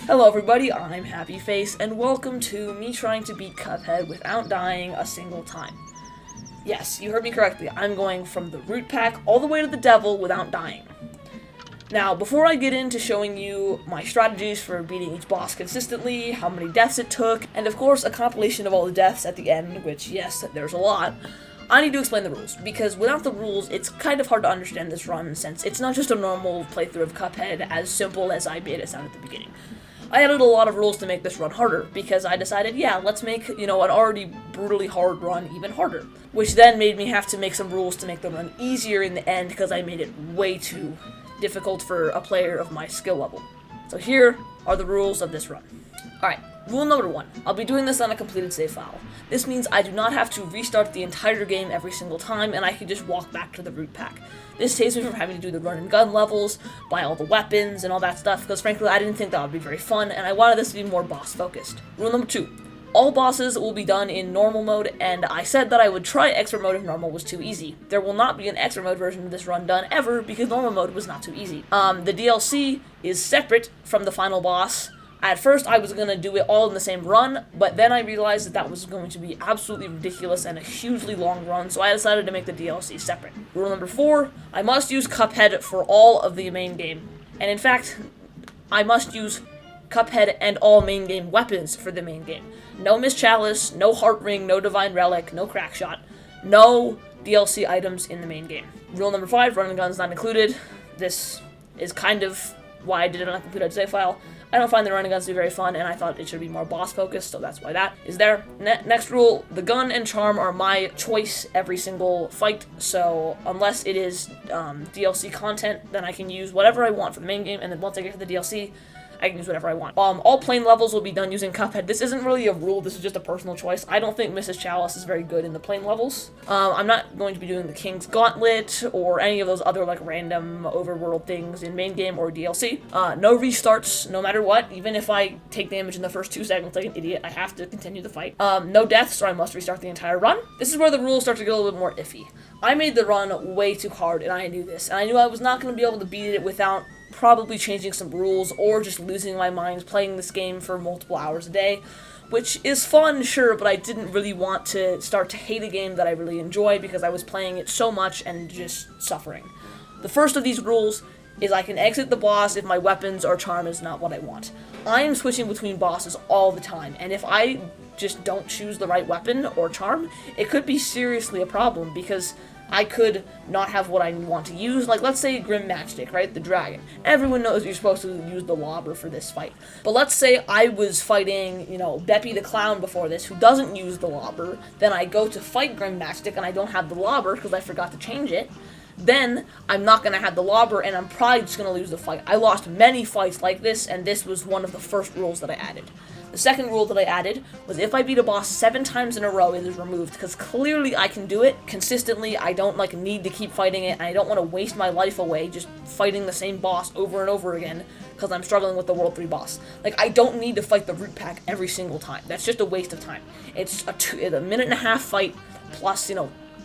Hello everybody, I'm Happy Face, and welcome to me trying to beat Cuphead without dying a single time. Yes, you heard me correctly, I'm going from the root pack all the way to the devil without dying. Now, before I get into showing you my strategies for beating each boss consistently, how many deaths it took, and of course a compilation of all the deaths at the end, which yes, there's a lot, I need to explain the rules, because without the rules, it's kind of hard to understand this run, since it's not just a normal playthrough of Cuphead as simple as I made it sound at the beginning. I added a lot of rules to make this run harder, because I decided, yeah, let's make, an already brutally hard run even harder. Which then made me have to make some rules to make the run easier in the end, because I made it way too difficult for a player of my skill level. So here are the rules of this run. Alright, rule number 1. I'll be doing this on a completed save file. This means I do not have to restart the entire game every single time, and I can just walk back to the root pack. This saves me from having to do the run and gun levels, buy all the weapons, and all that stuff, because frankly I didn't think that would be very fun, and I wanted this to be more boss focused. Rule number 2. All bosses will be done in normal mode, and I said that I would try expert mode if normal was too easy. There will not be an expert mode version of this run done ever, because normal mode was not too easy. The DLC is separate from the final boss. At first, I was going to do it all in the same run, but then I realized that that was going to be absolutely ridiculous and a hugely long run, so I decided to make the DLC separate. Rule number 4, I must use Cuphead for all of the main game. And in fact, I must use Cuphead and all main game weapons for the main game. No Miss Chalice, no Heart Ring, no Divine Relic, no Crackshot, no DLC items in the main game. Rule number 5, run and guns not included. This is kind of why I did it on a completed save file. I don't find the running guns to be very fun, and I thought it should be more boss focused, so that's why that is there. Next rule, the gun and charm are my choice every single fight, so unless it is DLC content, then I can use whatever I want for the main game, and then once I get to the DLC, I can use whatever I want. All plane levels will be done using Cuphead. This isn't really a rule, this is just a personal choice. I don't think Mrs. Chalice is very good in the plane levels. I'm not going to be doing the King's Gauntlet or any of those other random overworld things in main game or DLC. No restarts, no matter what. Even if I take damage in the first 2 seconds like an idiot, I have to continue the fight. No deaths, or I must restart the entire run. This is where the rules start to get a little bit more iffy. I made the run way too hard, and I knew this. And I knew I was not going to be able to beat it without probably changing some rules or just losing my mind playing this game for multiple hours a day, which is fun, sure, but I didn't really want to start to hate a game that I really enjoy because I was playing it so much and just suffering. The first of these rules is I can exit the boss if my weapons or charm is not what I want. I am switching between bosses all the time, and if I just don't choose the right weapon or charm, it could be seriously a problem because I could not have what I want to use. Like, let's say Grim Matchstick, right? The dragon. Everyone knows you're supposed to use the lobber for this fight. But let's say I was fighting, Beppy the Clown before this, who doesn't use the lobber. Then I go to fight Grim Matchstick and I don't have the lobber because I forgot to change it. Then I'm not going to have the lobber and I'm probably just going to lose the fight. I lost many fights like this, and this was one of the first rules that I added. The second rule that I added was if I beat a boss 7 times in a row, it is removed, because clearly I can do it consistently. I don't need to keep fighting it, and I don't want to waste my life away just fighting the same boss over and over again because I'm struggling with the World 3 boss. I don't need to fight the root pack every single time. That's just a waste of time. It's a minute and a half fight plus,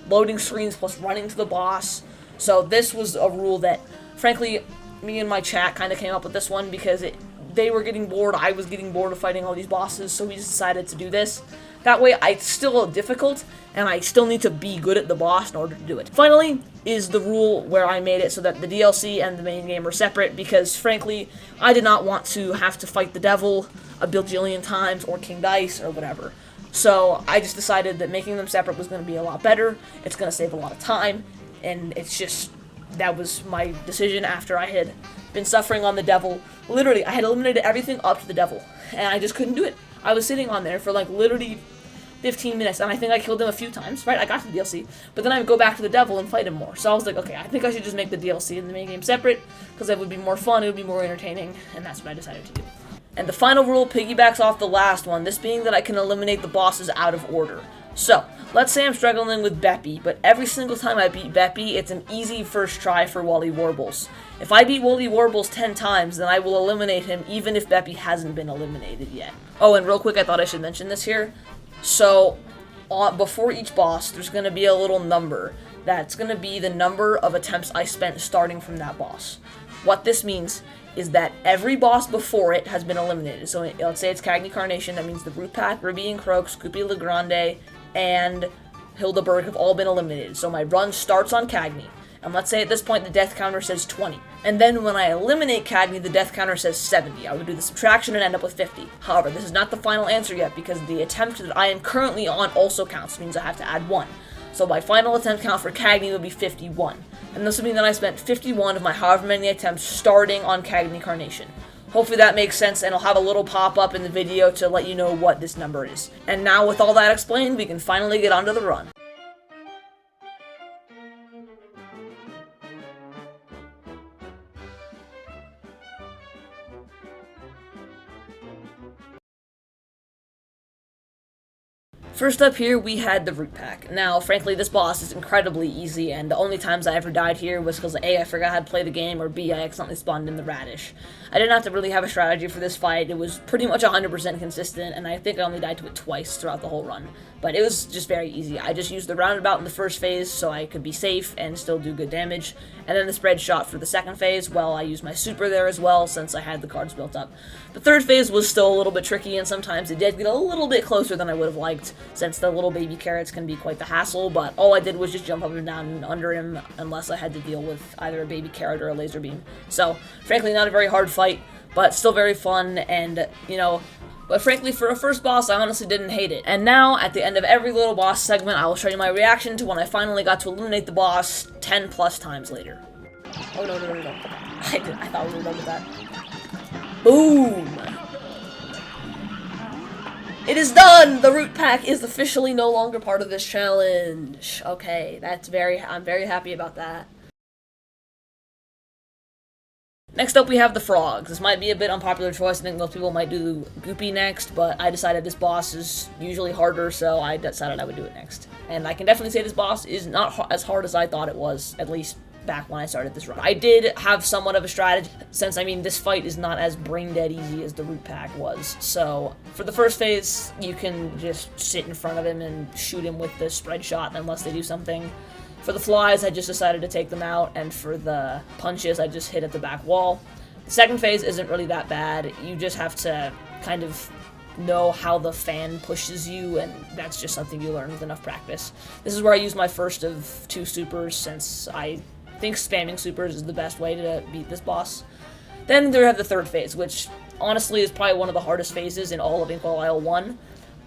loading screens plus running to the boss. So this was a rule that, frankly, me and my chat kind of came up with this one because they were getting bored, I was getting bored of fighting all these bosses, so we just decided to do this. That way, it's still difficult, and I still need to be good at the boss in order to do it. Finally, is the rule where I made it so that the DLC and the main game are separate, because frankly, I did not want to have to fight the devil a bajillion times, or King Dice, or whatever. So I just decided that making them separate was going to be a lot better, it's going to save a lot of time, and it's just, that was my decision after I had been suffering on the devil. Literally, I had eliminated everything up to the devil, and I just couldn't do it. I was sitting on there for literally 15 minutes, and I think I killed him a few times, right? I got to the DLC, but then I would go back to the devil and fight him more. So I was like, okay, I think I should just make the DLC and the main game separate, because it would be more fun, it would be more entertaining, and that's what I decided to do. And the final rule piggybacks off the last one, this being that I can eliminate the bosses out of order. So, let's say I'm struggling with Beppy, but every single time I beat Beppy, it's an easy first try for Wally Warbles. If I beat Wally Warbles 10 times, then I will eliminate him even if Beppy hasn't been eliminated yet. Oh, and real quick, I thought I should mention this here. So, before each boss, there's going to be a little number. That's going to be the number of attempts I spent starting from that boss. What this means is that every boss before it has been eliminated. So let's say it's Cagney Carnation, that means the Root Pack, Ruby and Croak, Scoopy Legrande, and Hildeberg have all been eliminated. So my run starts on Cagney. And let's say at this point the death counter says 20. And then when I eliminate Cagney, the death counter says 70. I would do the subtraction and end up with 50. However, this is not the final answer yet because the attempt that I am currently on also counts. It means I have to add 1. So my final attempt count for Cagney would be 51. And this would mean that I spent 51 of my however many attempts starting on Cagney Carnation. Hopefully that makes sense, and I'll have a little pop-up in the video to let you know what this number is. And now with all that explained, we can finally get onto the run. First up here, we had the Root Pack. Now, frankly, this boss is incredibly easy, and the only times I ever died here was because A, I forgot how to play the game, or B, I accidentally spawned in the radish. I didn't have to really have a strategy for this fight. It was pretty much 100% consistent, and I think I only died to it twice throughout the whole run. But it was just very easy. I just used the roundabout in the first phase so I could be safe and still do good damage, and then the spread shot for the second phase. Well, I used my super there as well since I had the cards built up. The third phase was still a little bit tricky, and sometimes it did get a little bit closer than I would have liked, since the little baby carrots can be quite the hassle, but all I did was just jump up and down and under him unless I had to deal with either a baby carrot or a laser beam. So, frankly, not a very hard fight, but still very fun, and, you know, but frankly, for a first boss, I honestly didn't hate it. And now, at the end of every little boss segment, I will show you my reaction to when I finally got to eliminate the boss 10 plus times later. Oh, no. I thought we were done with that. Boom! It is done! The Root Pack is officially no longer part of this challenge. Okay, I'm very happy about that. Next up, we have the frogs. This might be a bit unpopular choice. I think most people might do Goopy next, but I decided this boss is usually harder, so I decided I would do it next. And I can definitely say this boss is not as hard as I thought it was, at least back when I started this run. I did have somewhat of a strategy, since, I mean, this fight is not as brain-dead easy as the Root Pack was. So, for the first phase, you can just sit in front of him and shoot him with the spread shot unless they do something. For the flies, I just decided to take them out, and for the punches, I just hit at the back wall. The second phase isn't really that bad. You just have to kind of know how the fan pushes you, and that's just something you learn with enough practice. This is where I used my first of 2 supers, since I think spamming supers is the best way to beat this boss. Then there have the third phase, which honestly is probably one of the hardest phases in all of Inkwell Isle 1.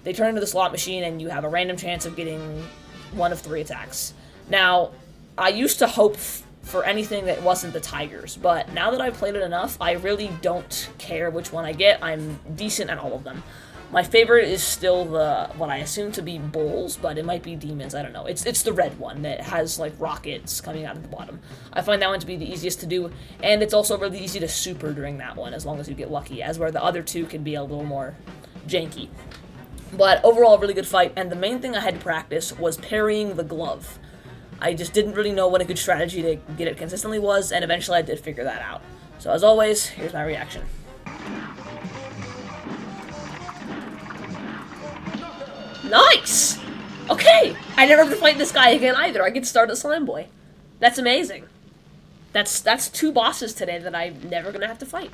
They turn into the slot machine, and you have a random chance of getting 1 of 3 attacks. Now, I used to hope for anything that wasn't the tigers, but now that I've played it enough, I really don't care which one I get. I'm decent at all of them. My favorite is still what I assume to be bulls, but it might be demons, I don't know. It's the red one that has, like, rockets coming out of the bottom. I find that one to be the easiest to do, and it's also really easy to super during that one, as long as you get lucky, as where the other 2 can be a little more janky. But overall, really good fight, and the main thing I had to practice was parrying the glove. I just didn't really know what a good strategy to get it consistently was, and eventually I did figure that out. So as always, here's my reaction. Nice! Okay, I never have to fight this guy again either. I get to start at Slime Boy. That's amazing. That's 2 bosses today that I'm never gonna have to fight.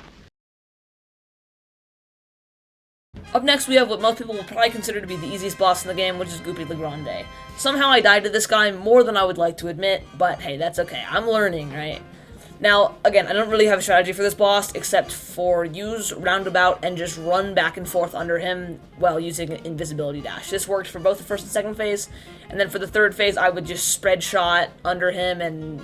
Up next, we have what most people will probably consider to be the easiest boss in the game, which is Goopy Legrande. Somehow I died to this guy more than I would like to admit, but hey, that's okay. I'm learning, right? Now, again, I don't really have a strategy for this boss, except for use roundabout and just run back and forth under him while using an invisibility dash. This worked for both the first and second phase, and then for the third phase, I would just spread shot under him and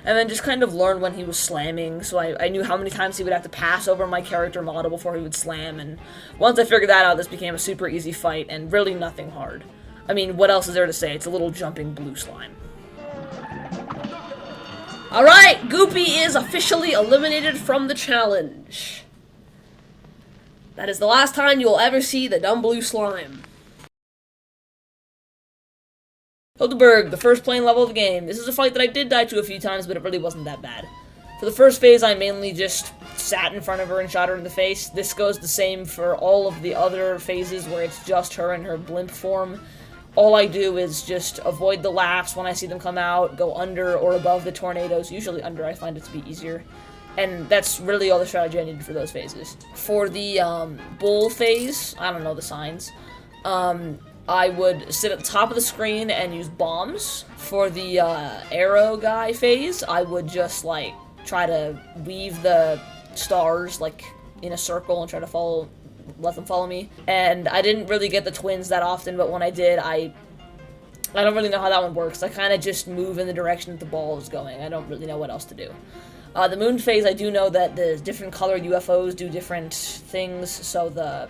then just kind of learn when he was slamming, so I knew how many times he would have to pass over my character model before he would slam, and once I figured that out, this became a super easy fight, and really nothing hard. I mean, what else is there to say? It's a little jumping blue slime. Alright, Goopy is officially eliminated from the challenge. That is the last time you will ever see the dumb blue slime. Hildeberg, the first playing level of the game. This is a fight that I did die to a few times, but it really wasn't that bad. For the first phase, I mainly just sat in front of her and shot her in the face. This goes the same for all of the other phases where it's just her in her blimp form. All I do is just avoid the laughs when I see them come out, go under or above the tornadoes, usually under, I find it to be easier. And that's really all the strategy I needed for those phases. For the bull phase, I don't know the signs, I would sit at the top of the screen and use bombs. For the arrow guy phase, I would just like try to weave the stars like in a circle and try to let them follow me. And I didn't really get the twins that often, but when I did, I don't really know how that one works. I kind of just move in the direction that the ball is going. I don't really know what else to do. The moon phase, I do know that the different colored UFOs do different things, so the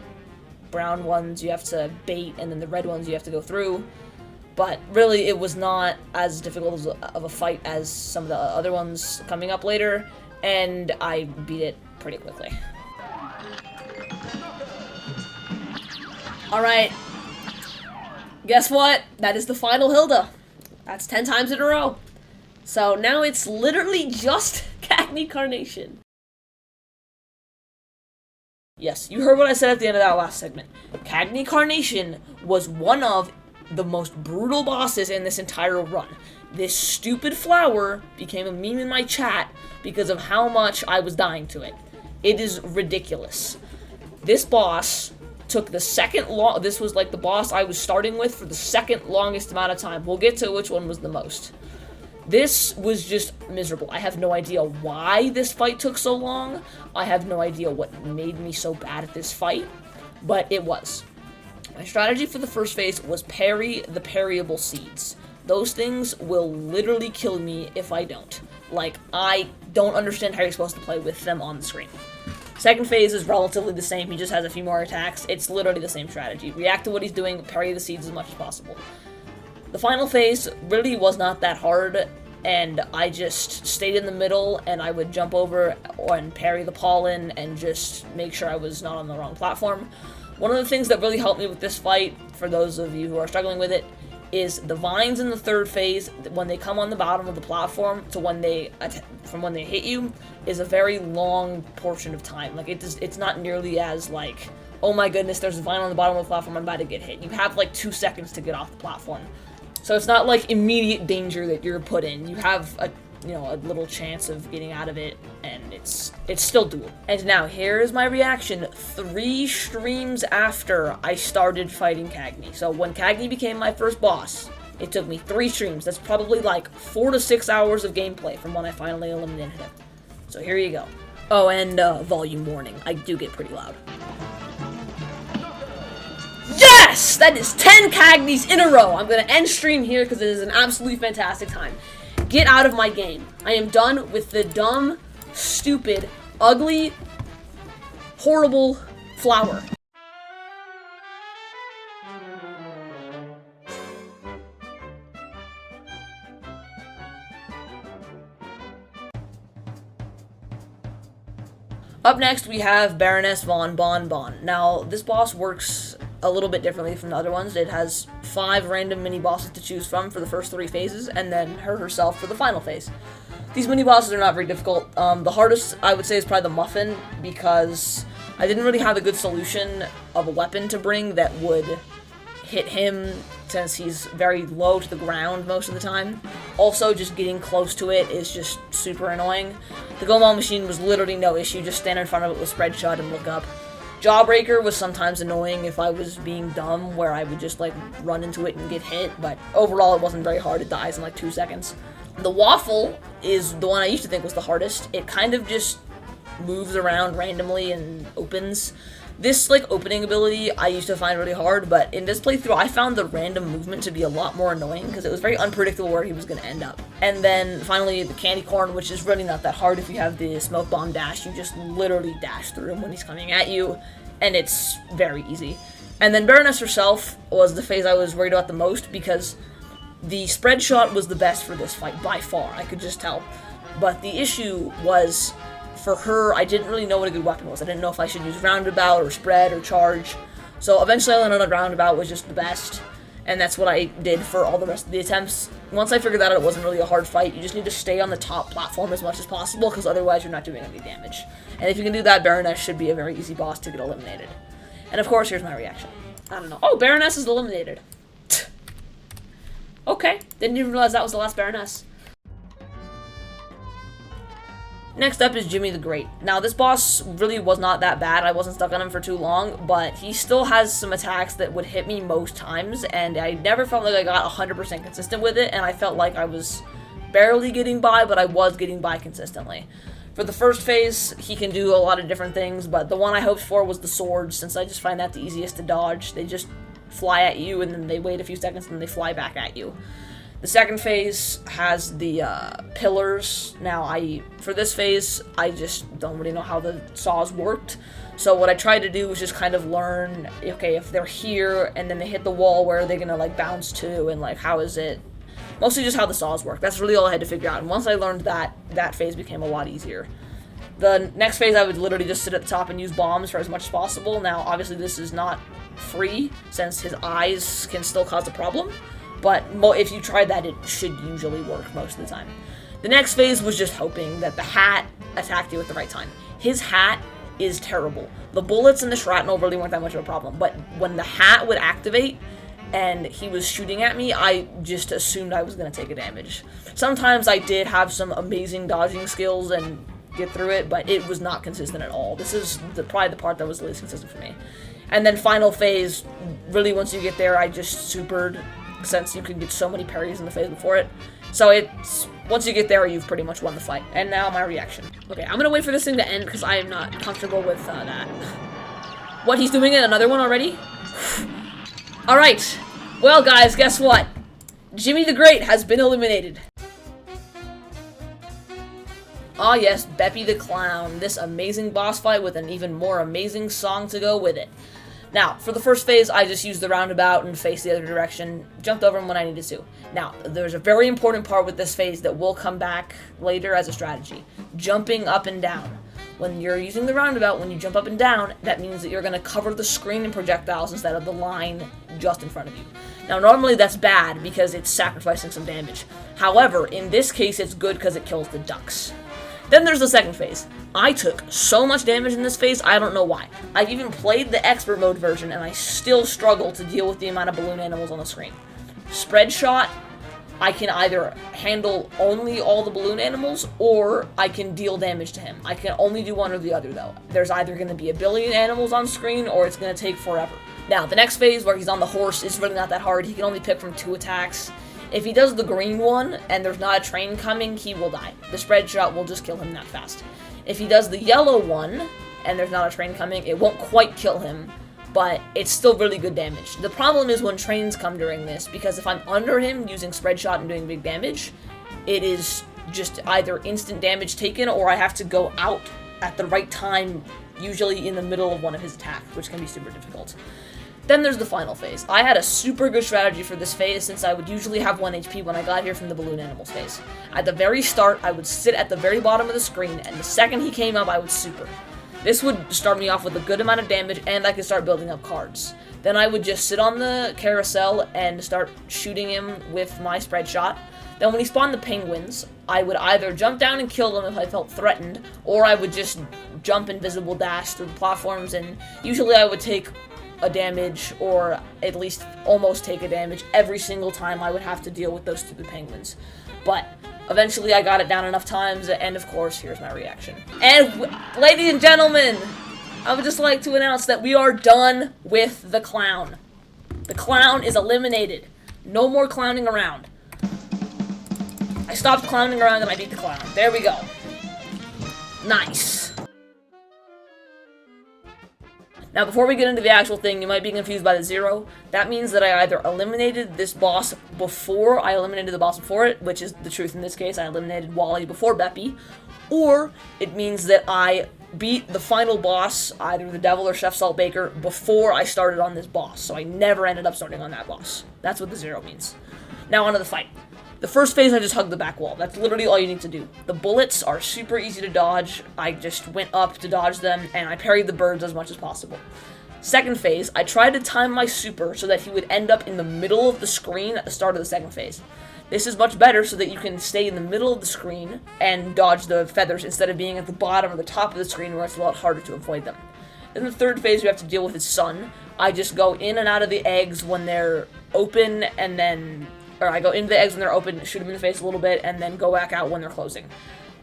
brown ones you have to bait, and then the red ones you have to go through. But really, it was not as difficult of a fight as some of the other ones coming up later, and I beat it pretty quickly. Alright, guess what? That is the final Hilda. That's 10 times in a row. So now it's literally just Cagney Carnation. Yes, you heard what I said at the end of that last segment. Cagney Carnation was one of the most brutal bosses in this entire run. This stupid flower became a meme in my chat because of how much I was dying to it. It is ridiculous. This boss took the this was like the boss I was starting with for the second longest amount of time. We'll get to which one was the most. This was just miserable. I have no idea why this fight took so long. I have no idea what made me so bad at this fight, but it was. My strategy for the first phase was parry the parryable seeds. Those things will literally kill me if I don't. Like, I don't understand how you're supposed to play with them on the screen. Second phase is relatively the same, he just has a few more attacks. It's literally the same strategy. React to what he's doing, parry the seeds as much as possible. The final phase really was not that hard, and I just stayed in the middle, and I would jump over and parry the pollen and just make sure I was not on the wrong platform. One of the things that really helped me with this fight, for those of you who are struggling with it, is the vines in the third phase, when they come on the bottom of the platform to from when they hit you, is a very long portion of time. Like, it's not nearly as like, oh my goodness, there's a vine on the bottom of the platform, I'm about to get hit. You have like 2 seconds to get off the platform. So it's not like immediate danger that you're put in. You have a little chance of getting out of it, and it's still doable. And now here's my reaction 3 streams after I started fighting Cagney. So when Cagney became my first boss, it took me 3 streams. That's probably like 4 to 6 hours of gameplay from when I finally eliminated him. So here you go. Oh, and volume warning, I do get pretty loud. Yes! That is 10 Cagneys in a row! I'm gonna end stream here because it is an absolutely fantastic time. Get out of my game. I am done with the dumb, stupid, ugly, horrible flower. Up next, we have Baroness von Bon Bon. Now, this boss works a little bit differently from the other ones. It has 5 random mini-bosses to choose from for the first 3 phases, and then her herself for the final phase. These mini-bosses are not very difficult. The hardest, I would say, is probably the Muffin, because I didn't really have a good solution of a weapon to bring that would hit him, since he's very low to the ground most of the time. Also, just getting close to it is just super annoying. The Gumball machine was literally no issue, just stand in front of it with spread shot and look up. Jawbreaker was sometimes annoying if I was being dumb, where I would just like run into it and get hit, but overall it wasn't very hard. It dies in like 2 seconds. The Waffle is the one I used to think was the hardest. It kind of just moves around randomly and opens. This, like, opening ability I used to find really hard, but in this playthrough I found the random movement to be a lot more annoying, because it was very unpredictable where he was going to end up. And then, finally, the Candy Corn, which is really not that hard if you have the Smoke Bomb dash. You just literally dash through him when he's coming at you, and it's very easy. And then Baroness herself was the phase I was worried about the most, because the spread shot was the best for this fight, by far, I could just tell. But the issue was, for her, I didn't really know what a good weapon was. I didn't know if I should use roundabout or spread or charge. So eventually I landed on roundabout was just the best, and that's what I did for all the rest of the attempts. Once I figured that out, it wasn't really a hard fight. You just need to stay on the top platform as much as possible, because otherwise you're not doing any damage. And if you can do that, Baroness should be a very easy boss to get eliminated. And of course, here's my reaction. I don't know. Oh, Baroness is eliminated. Okay, didn't even realize that was the last Baroness. Next up is Jimmy the Great. Now, this boss really was not that bad. I wasn't stuck on him for too long, but he still has some attacks that would hit me most times, and I never felt like I got 100% consistent with it, and I felt like I was barely getting by, but I was getting by consistently. For the first phase, he can do a lot of different things, but the one I hoped for was the swords, since I just find that the easiest to dodge. They just fly at you, and then they wait a few seconds, and then they fly back at you. The second phase has the pillars. Now, for this phase, I just don't really know how the saws worked. So what I tried to do was just kind of learn, okay, if they're here and then they hit the wall, where are they gonna like bounce to, and like how is it? Mostly just how the saws work. That's really all I had to figure out. And once I learned that, that phase became a lot easier. The next phase, I would literally just sit at the top and use bombs for as much as possible. Now, obviously, this is not free, since his eyes can still cause a problem. But if you tried that, it should usually work most of the time. The next phase was just hoping that the hat attacked you at the right time. His hat is terrible. The bullets and the shrapnel really weren't that much of a problem, but when the hat would activate and he was shooting at me, I just assumed I was going to take a damage. Sometimes I did have some amazing dodging skills and get through it, but it was not consistent at all. This is probably the part that was the least consistent for me. And then final phase, really once you get there, I just supered, since you can get so many parries in the phase before it. So once you get there, you've pretty much won the fight. And now my reaction. Okay, I'm gonna wait for this thing to end because I am not comfortable with that. What, he's doing it another one already? Alright, well guys, guess what? Jimmy the Great has been eliminated. Ah yes, Beppy the Clown, this amazing boss fight with an even more amazing song to go with it. Now, for the first phase, I just used the roundabout and faced the other direction, jumped over him when I needed to. Now, there's a very important part with this phase that will come back later as a strategy. Jumping up and down. When you're using the roundabout, when you jump up and down, that means that you're going to cover the screen in projectiles instead of the line just in front of you. Now, normally that's bad because it's sacrificing some damage. However, in this case, it's good because it kills the ducks. Then there's the second phase. I took so much damage in this phase, I don't know why. I've even played the expert mode version, and I still struggle to deal with the amount of balloon animals on the screen. Spread shot, I can either handle only all the balloon animals, or I can deal damage to him. I can only do one or the other, though. There's either going to be a billion animals on screen, or it's going to take forever. Now, the next phase, where he's on the horse, is really not that hard. He can only pick from 2 attacks. If he does the green one, and there's not a train coming, he will die. The spread shot will just kill him that fast. If he does the yellow one, and there's not a train coming, it won't quite kill him, but it's still really good damage. The problem is when trains come during this, because if I'm under him using spread shot and doing big damage, it is just either instant damage taken, or I have to go out at the right time, usually in the middle of one of his attacks, which can be super difficult. Then there's the final phase. I had a super good strategy for this phase, since I would usually have 1 HP when I got here from the balloon animals phase. At the very start, I would sit at the very bottom of the screen, and the second he came up, I would super. This would start me off with a good amount of damage, and I could start building up cards. Then I would just sit on the carousel and start shooting him with my spread shot. Then when he spawned the penguins, I would either jump down and kill them if I felt threatened, or I would just jump invisible dash through the platforms, and usually I would take a damage, or at least almost take a damage every single time I would have to deal with those stupid penguins. But eventually I got it down enough times, and of course, here's my reaction. And ladies and gentlemen, I would just like to announce that we are done with the clown. The clown is eliminated. No more clowning around. I stopped clowning around and I beat the clown. There we go. Nice. Now, before we get into the actual thing, you might be confused by the 0. That means that I either eliminated this boss before I eliminated the boss before it, which is the truth in this case. I eliminated Wally before Beppy. Or it means that I beat the final boss, either the Devil or Chef Saltbaker, before I started on this boss. So I never ended up starting on that boss. That's what the 0 means. Now, onto the fight. The first phase, I just hugged the back wall. That's literally all you need to do. The bullets are super easy to dodge. I just went up to dodge them, and I parried the birds as much as possible. Second phase, I tried to time my super so that he would end up in the middle of the screen at the start of the second phase. This is much better so that you can stay in the middle of the screen and dodge the feathers instead of being at the bottom or the top of the screen where it's a lot harder to avoid them. In the third phase, you have to deal with his son. I just go in and out of the eggs when they're open, and then... Or I go into the eggs when they're open, shoot them in the face a little bit, and then go back out when they're closing.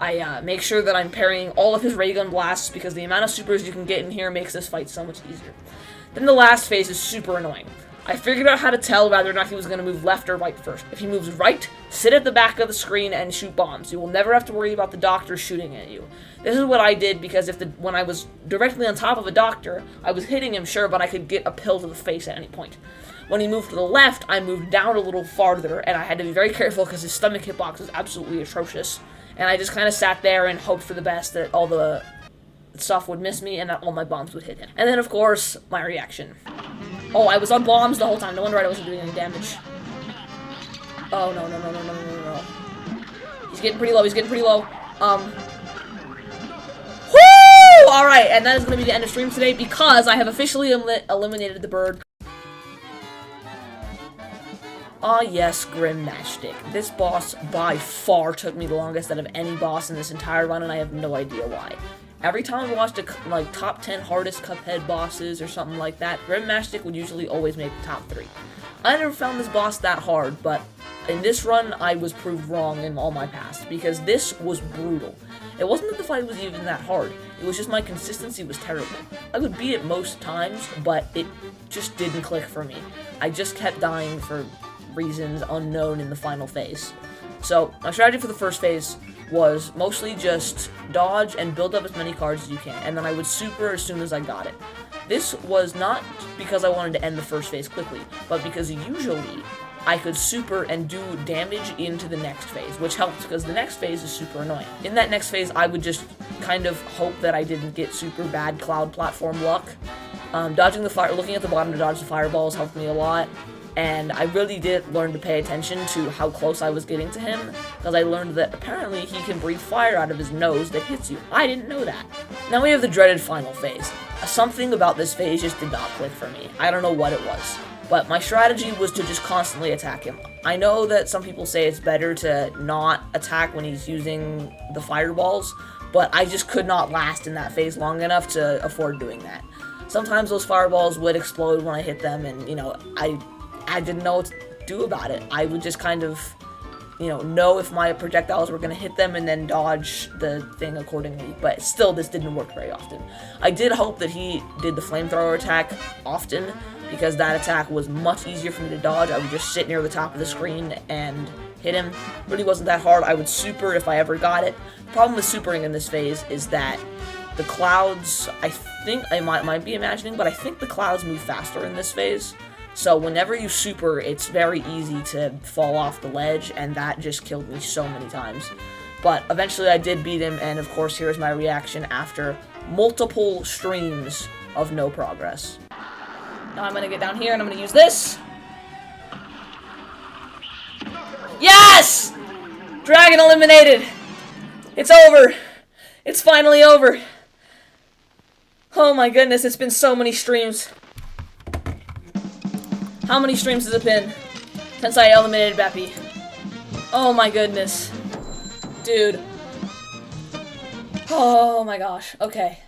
I make sure that I'm parrying all of his ray gun blasts because the amount of supers you can get in here makes this fight so much easier. Then the last phase is super annoying. I figured out how to tell whether or not he was going to move left or right first. If he moves right, sit at the back of the screen and shoot bombs. You will never have to worry about the doctor shooting at you. This is what I did because when I was directly on top of a doctor, I was hitting him, sure, but I could get a pill to the face at any point. When he moved to the left, I moved down a little farther, and I had to be very careful because his stomach hitbox is absolutely atrocious. And I just kind of sat there and hoped for the best that all the stuff would miss me and that all my bombs would hit him. And then, of course, my reaction. Oh, I was on bombs the whole time. No wonder I wasn't doing any damage. Oh, no. He's getting pretty low. Whoo! Alright, and that is going to be the end of stream today because I have officially eliminated the bird. Ah, yes, Grim Matchstick. This boss by far took me the longest out of any boss in this entire run, and I have no idea why. Every time I watched top 10 hardest Cuphead bosses or something like that, Grim Matchstick would usually always make the top 3. I never found this boss that hard, but in this run, I was proved wrong in all my past, because this was brutal. It wasn't that the fight was even that hard, it was just my consistency was terrible. I would beat it most times, but it just didn't click for me. I just kept dying for reasons unknown in the final phase. So, my strategy for the first phase was mostly just dodge and build up as many cards as you can, and then I would super as soon as I got it. This was not because I wanted to end the first phase quickly, but because usually I could super and do damage into the next phase, which helped because the next phase is super annoying. In that next phase, I would just kind of hope that I didn't get super bad cloud platform luck. Dodging the fire, looking at the bottom to dodge the fireballs helped me a lot. And I really did learn to pay attention to how close I was getting to him, because I learned that apparently he can breathe fire out of his nose that hits you. I didn't know that. Now we have the dreaded final phase. Something about this phase just did not click for me. I don't know what it was. But my strategy was to just constantly attack him. I know that some people say it's better to not attack when he's using the fireballs, but I just could not last in that phase long enough to afford doing that. Sometimes those fireballs would explode when I hit them, and, I didn't know what to do about it. I would just kind of, know if my projectiles were going to hit them and then dodge the thing accordingly. But still, this didn't work very often. I did hope that he did the flamethrower attack often, because that attack was much easier for me to dodge. I would just sit near the top of the screen and hit him. It really wasn't that hard. I would super if I ever got it. The problem with supering in this phase is that the clouds, I think I might be imagining, but I think the clouds move faster in this phase. So whenever you super, it's very easy to fall off the ledge, and that just killed me so many times. But eventually I did beat him, and of course here's my reaction after multiple streams of no progress. Now I'm gonna get down here and I'm gonna use this. Yes! Dragon eliminated! It's over! It's finally over! Oh my goodness, it's been so many streams. How many streams has it been since I eliminated Beppy? Oh my goodness. Dude. Oh my gosh. Okay.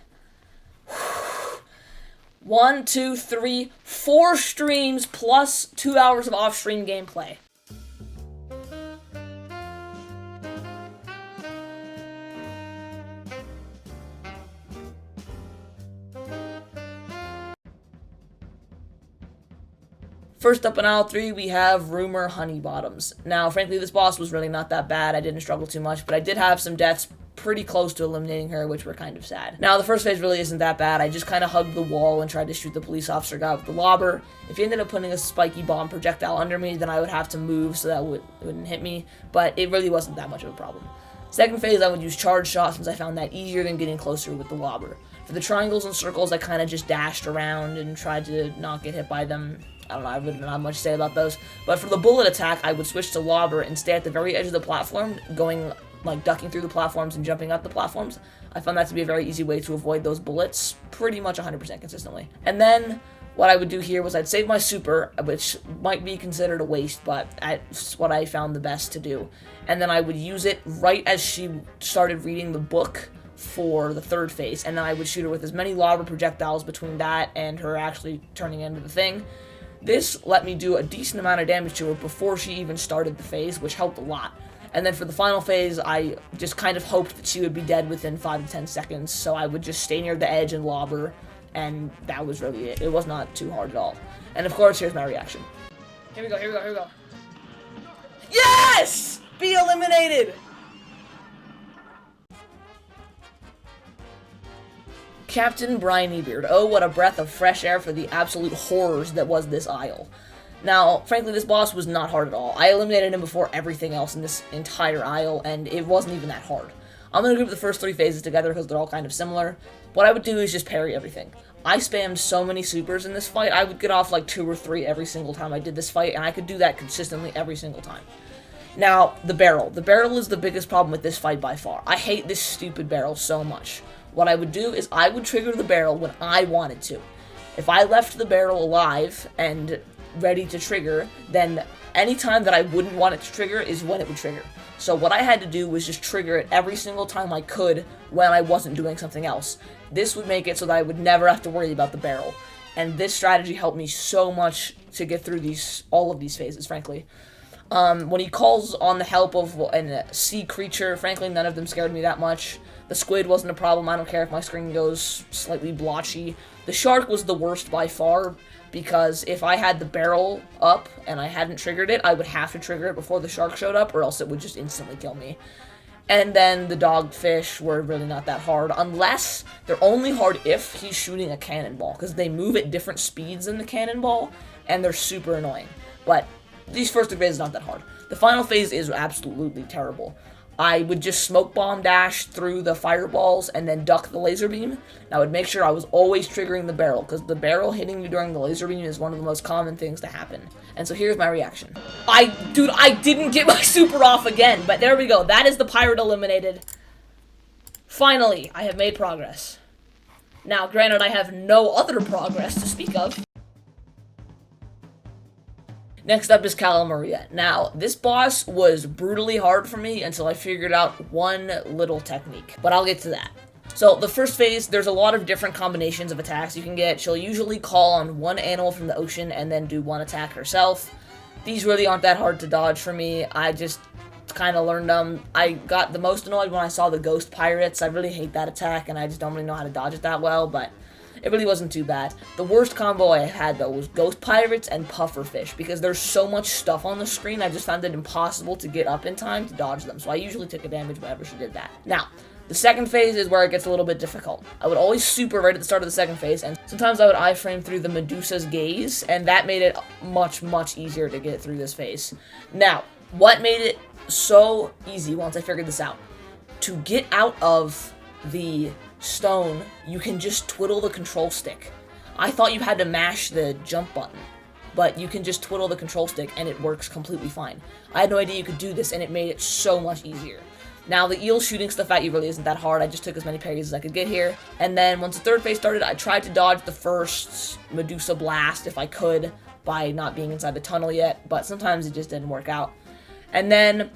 1, 2, 3, 4 streams plus 2 hours of off-stream gameplay. First up in aisle 3, we have Rumor Honeybottoms. Now, frankly, this boss was really not that bad. I didn't struggle too much, but I did have some deaths pretty close to eliminating her, which were kind of sad. Now, the first phase really isn't that bad. I just kind of hugged the wall and tried to shoot the police officer guy with the lobber. If he ended up putting a spiky bomb projectile under me, then I would have to move so that it wouldn't hit me, but it really wasn't that much of a problem. Second phase, I would use charge shot since I found that easier than getting closer with the lobber. For the triangles and circles, I kind of just dashed around and tried to not get hit by them. I don't know, I really don't have much to say about those. But for the bullet attack, I would switch to lobber and stay at the very edge of the platform, ducking through the platforms and jumping up the platforms. I found that to be a very easy way to avoid those bullets pretty much 100% consistently. And then what I would do here was I'd save my super, which might be considered a waste, but that's what I found the best to do. And then I would use it right as she started reading the book for the third phase, and then I would shoot her with as many lobber projectiles between that and her actually turning into the thing. This let me do a decent amount of damage to her before she even started the phase, which helped a lot. And then for the final phase, I just kind of hoped that she would be dead within 5 to 10 seconds, so I would just stay near the edge and lob her, and that was really it. It was not too hard at all. And of course, here's my reaction. Here we go, here we go, here we go. Yes! Be eliminated! Captain Briny Beard. Oh, what a breath of fresh air for the absolute horrors that was this aisle. Now, frankly, this boss was not hard at all. I eliminated him before everything else in this entire aisle, and it wasn't even that hard. I'm going to group the first 3 phases together because they're all kind of similar. What I would do is just parry everything. I spammed so many supers in this fight, I would get off like 2 or 3 every single time I did this fight, and I could do that consistently every single time. Now, the barrel. The barrel is the biggest problem with this fight by far. I hate this stupid barrel so much. What I would do is I would trigger the barrel when I wanted to. If I left the barrel alive and ready to trigger, then any time that I wouldn't want it to trigger is when it would trigger. So what I had to do was just trigger it every single time I could when I wasn't doing something else. This would make it so that I would never have to worry about the barrel. And this strategy helped me so much to get through all of these phases, frankly. When he calls on the help of a sea creature, frankly, none of them scared me that much. The squid wasn't a problem. I don't care if my screen goes slightly blotchy. The shark was the worst by far, because if I had the barrel up and I hadn't triggered it, I would have to trigger it before the shark showed up, or else it would just instantly kill me. And then the dogfish were really not that hard, unless they're only hard if he's shooting a cannonball, because they move at different speeds than the cannonball, and they're super annoying. But these first 3 phases are not that hard. The final phase is absolutely terrible. I would just smoke bomb dash through the fireballs and then duck the laser beam. And I would make sure I was always triggering the barrel, because the barrel hitting you during the laser beam is one of the most common things to happen. And so here's my reaction. Dude, I didn't get my super off again, but there we go. That is the pirate eliminated. Finally, I have made progress. Now, granted, I have no other progress to speak of. Next up is Calamaria. Now, this boss was brutally hard for me until I figured out one little technique, but I'll get to that. So, the first phase, there's a lot of different combinations of attacks you can get. She'll usually call on one animal from the ocean and then do one attack herself. These really aren't that hard to dodge for me. I just kind of learned them. I got the most annoyed when I saw the ghost pirates. I really hate that attack, and I just don't really know how to dodge it that well, but it really wasn't too bad. The worst combo I had, though, was Ghost Pirates and Pufferfish, because there's so much stuff on the screen, I just found it impossible to get up in time to dodge them, so I usually took a damage whenever she did that. Now, the second phase is where it gets a little bit difficult. I would always super right at the start of the second phase, and sometimes I would iframe through the Medusa's gaze, and that made it much, much easier to get through this phase. Now, what made it so easy once I figured this out? To get out of the stone, you can just twiddle the control stick. I thought you had to mash the jump button, but you can just twiddle the control stick and it works completely fine. I had no idea you could do this, and it made it so much easier. Now, the eel shooting stuff at you really isn't that hard. I just took as many parries as I could get here. And then once the third phase started, I tried to dodge the first Medusa blast if I could by not being inside the tunnel yet, but sometimes it just didn't work out. And then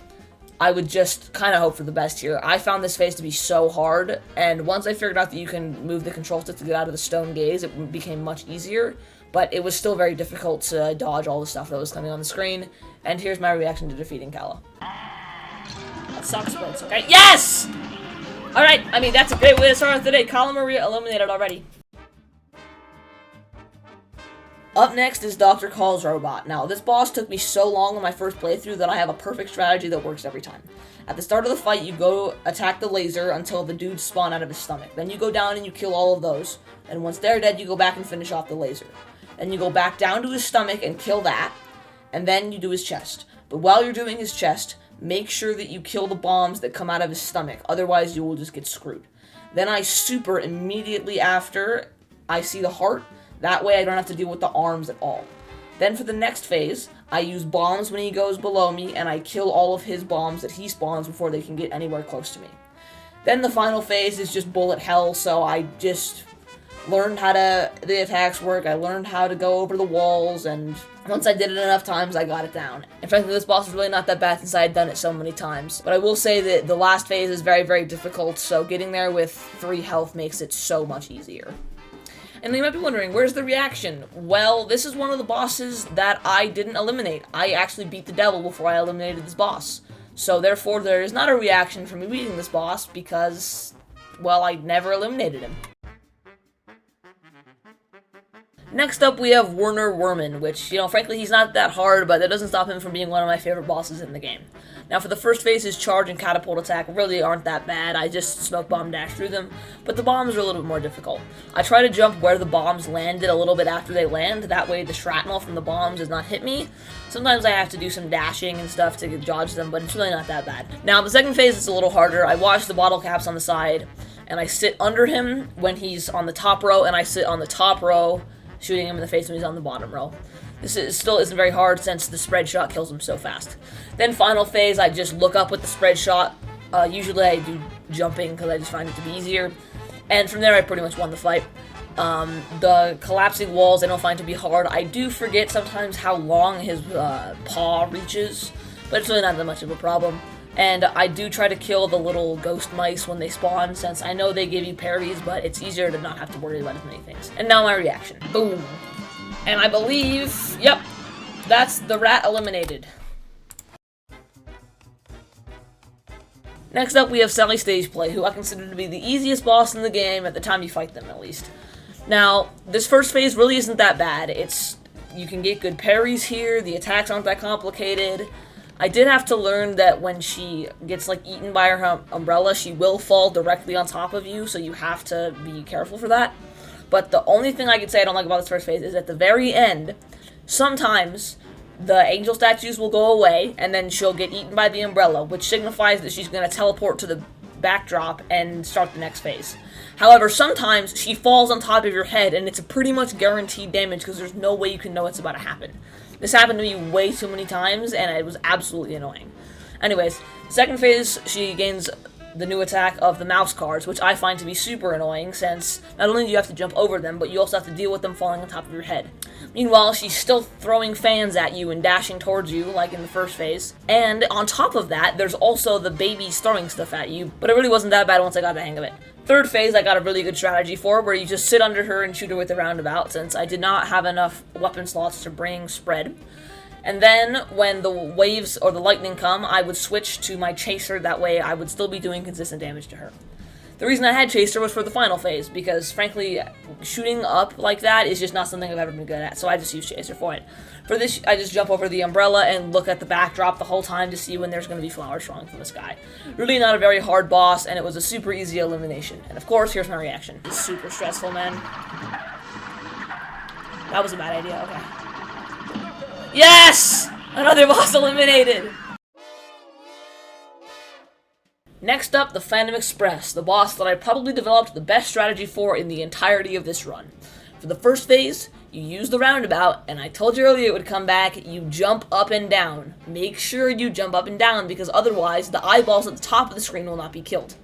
I would just kind of hope for the best here. I found this phase to be so hard, and once I figured out that you can move the control stick to get out of the stone gaze, it became much easier, but it was still very difficult to dodge all the stuff that was coming on the screen. And here's my reaction to defeating Kala. That sucks, but it's okay. Yes! Alright, I mean, that's a great way to start off the day. Calamaria eliminated already. Up next is Dr. Call's robot. Now, this boss took me so long in my first playthrough that I have a perfect strategy that works every time. At the start of the fight, you go attack the laser until the dudes spawn out of his stomach. Then you go down and you kill all of those, and once they're dead, you go back and finish off the laser. Then you go back down to his stomach and kill that, and then you do his chest. But while you're doing his chest, make sure that you kill the bombs that come out of his stomach, otherwise you will just get screwed. Then I super immediately after I see the heart. That way I don't have to deal with the arms at all. Then for the next phase, I use bombs when he goes below me, and I kill all of his bombs that he spawns before they can get anywhere close to me. Then the final phase is just bullet hell, so I just learned how the attacks work, I learned how to go over the walls, and once I did it enough times, I got it down. And frankly, this boss is really not that bad since I had done it so many times. But I will say that the last phase is very, very difficult, so getting there with 3 health makes it so much easier. And you might be wondering, where's the reaction? Well, this is one of the bosses that I didn't eliminate. I actually beat the devil before I eliminated this boss. So therefore, there is not a reaction for me beating this boss because, well, I never eliminated him. Next up, we have Werner Werman, which, frankly, he's not that hard, but that doesn't stop him from being one of my favorite bosses in the game. Now, for the first phase, his charge and catapult attack really aren't that bad. I just smoke bomb dash through them, but the bombs are a little bit more difficult. I try to jump where the bombs landed a little bit after they land, that way the shrapnel from the bombs does not hit me. Sometimes I have to do some dashing and stuff to dodge them, but it's really not that bad. Now, the second phase is a little harder. I watch the bottle caps on the side, and I sit under him when he's on the top row, and I sit on the top row, shooting him in the face when he's on the bottom row. Still isn't very hard since the spread shot kills him so fast. Then final phase, I just look up with the spread shot. Usually I do jumping because I just find it to be easier. And from there I pretty much won the fight. The collapsing walls I don't find to be hard. I do forget sometimes how long his paw reaches, but it's really not that much of a problem. And I do try to kill the little ghost mice when they spawn, since I know they give you parries, but it's easier to not have to worry about as many things. And now my reaction. Boom. And I believe, yep, that's the rat eliminated. Next up, we have Sally Stageplay, who I consider to be the easiest boss in the game at the time you fight them, at least. Now, this first phase really isn't that bad. You can get good parries here, the attacks aren't that complicated. I did have to learn that when she gets, eaten by her umbrella, she will fall directly on top of you, so you have to be careful for that. But the only thing I can say I don't like about this first phase is at the very end, sometimes the angel statues will go away, and then she'll get eaten by the umbrella, which signifies that she's going to teleport to the backdrop and start the next phase. However, sometimes she falls on top of your head, and it's a pretty much guaranteed damage because there's no way you can know what's about to happen. This happened to me way too many times, and it was absolutely annoying. Anyways, second phase, she gains the new attack of the mouse cards, which I find to be super annoying, since not only do you have to jump over them, but you also have to deal with them falling on top of your head. Meanwhile, she's still throwing fans at you and dashing towards you, like in the first phase. And on top of that, there's also the babies throwing stuff at you, but it really wasn't that bad once I got the hang of it. Third phase, I got a really good strategy for, where you just sit under her and shoot her with the roundabout, since I did not have enough weapon slots to bring spread. And then, when the waves or the lightning come, I would switch to my Chaser, that way I would still be doing consistent damage to her. The reason I had Chaser was for the final phase, because frankly, shooting up like that is just not something I've ever been good at, so I just use Chaser for it. For this, I just jump over the umbrella and look at the backdrop the whole time to see when there's going to be flowers falling from the sky. Really not a very hard boss, and it was a super easy elimination. And of course, here's my reaction. It's super stressful, man. That was a bad idea, okay. Yes! Another boss eliminated! Next up, the Phantom Express, the boss that I probably developed the best strategy for in the entirety of this run. For the first phase, you use the roundabout, and I told you earlier it would come back, you jump up and down. Make sure you jump up and down, because otherwise the eyeballs at the top of the screen will not be killed.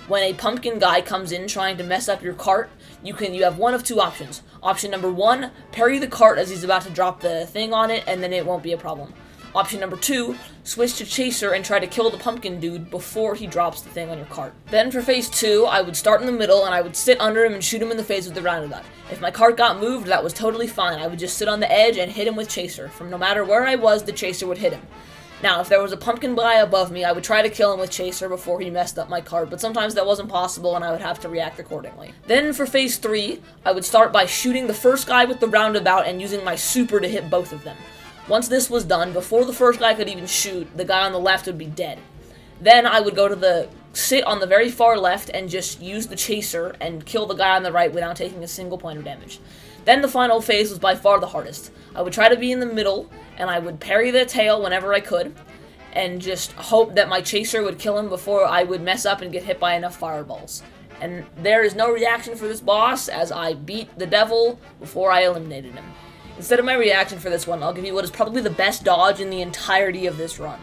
When a pumpkin guy comes in trying to mess up your cart, you have one of two options. Option number one, parry the cart as he's about to drop the thing on it, and then it won't be a problem. Option number two, switch to Chaser and try to kill the pumpkin dude before he drops the thing on your cart. Then for phase 2, I would start in the middle and I would sit under him and shoot him in the face with the roundabout. If my cart got moved, that was totally fine. I would just sit on the edge and hit him with Chaser. From no matter where I was, the Chaser would hit him. Now, if there was a pumpkin guy above me, I would try to kill him with Chaser before he messed up my cart, but sometimes that wasn't possible and I would have to react accordingly. Then for phase 3, I would start by shooting the first guy with the roundabout and using my super to hit both of them. Once this was done, before the first guy could even shoot, the guy on the left would be dead. Then I would go to sit on the very far left and just use the Chaser and kill the guy on the right without taking a single point of damage. Then the final phase was by far the hardest. I would try to be in the middle, and I would parry the tail whenever I could, and just hope that my Chaser would kill him before I would mess up and get hit by enough fireballs. And there is no reaction for this boss, as I beat the devil before I eliminated him. Instead of my reaction for this one, I'll give you what is probably the best dodge in the entirety of this run.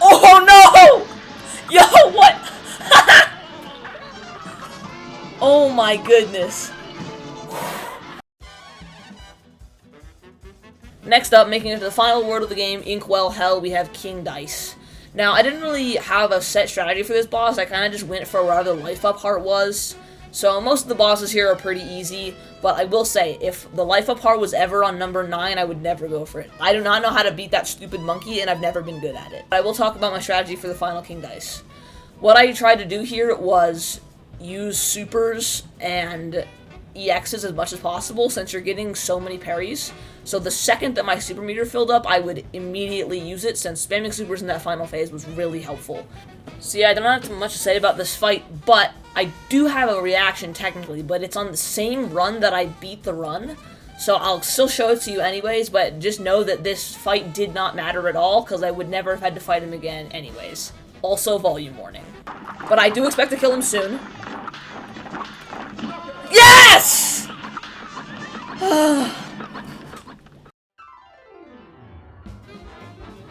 Oh no! Yo, what? Oh my goodness. Next up, making it to the final word of the game, Inkwell Hell, we have King Dice. Now, I didn't really have a set strategy for this boss, I kind of just went for where the life up heart was. So most of the bosses here are pretty easy, but I will say, if the life up part was ever on number 9, I would never go for it. I do not know how to beat that stupid monkey, and I've never been good at it. I will talk about my strategy for the final King Dice. What I tried to do here was use supers and EXs as much as possible, since you're getting so many parries. So the second that my super meter filled up, I would immediately use it, since spamming supers in that final phase was really helpful. So yeah, I don't have much to say about this fight, but I do have a reaction technically, but it's on the same run that I beat the run. So I'll still show it to you anyways, but just know that this fight did not matter at all, because I would never have had to fight him again anyways. Also, volume warning. But I do expect to kill him soon. Yes!